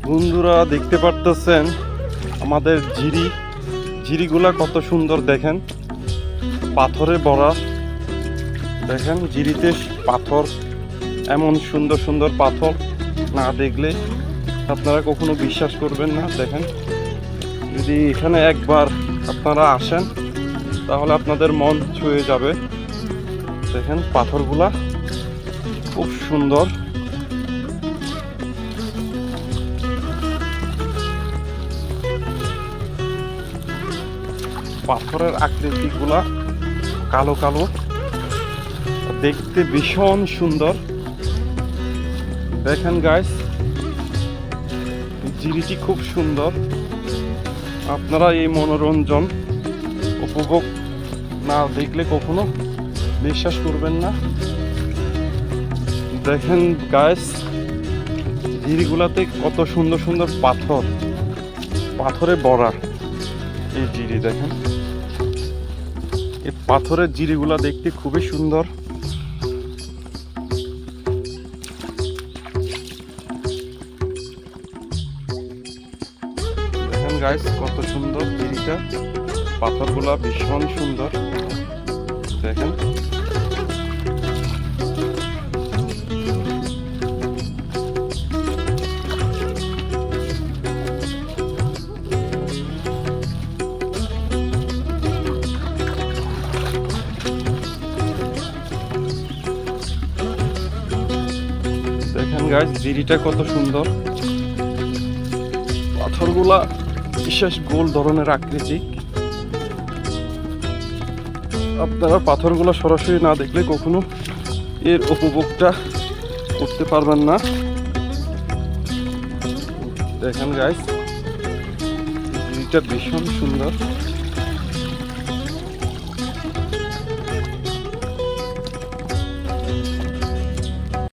বন্ধুরা দেখতে পারতেছেন আমাদের ঝিরিগুলা কত সুন্দর, দেখেন পাথরে ভরা। দেখেন ঝিরিতে পাথর, এমন সুন্দর সুন্দর পাথর না দেখলে আপনারা কখনো বিশ্বাস করবেন না। দেখেন যদি এখানে একবার আপনারা আসেন তাহলে আপনাদের মন ছুঁয়ে যাবে। দেখেন পাথরগুলা খুব সুন্দর। পাথরের আকৃতিগুলা কালো কালো, দেখতে ভীষণ সুন্দর। দেখেন গাইস, ঝিরিটি খুব সুন্দর। আপনারা এই মনোরঞ্জন উপভোগ না দেখলে কখনো বিশ্বাস করবেন না। দেখেন গাইস, ঝিরিগুলাতে কত সুন্দর সুন্দর পাথরে ভরা এই ঝিরি। দেখেন এই পাথরের ঝিরিগুলা দেখতে খুবই সুন্দর। দেখেন গাইস কত সুন্দর ঝিরিটা, পাথরগুলা ভীষণ সুন্দর। দেখেন দেখেন গাইস ঝিরিটা কত সুন্দর। পাথরগুলা বিশেষ গোল ধরনের আকৃতি। আপনারা পাথরগুলো সরাসরি না দেখলে কখনো এর উপভোগটা করতে পারবেন না। দেখেন গাইস ঝিরিটা ভীষণ সুন্দর।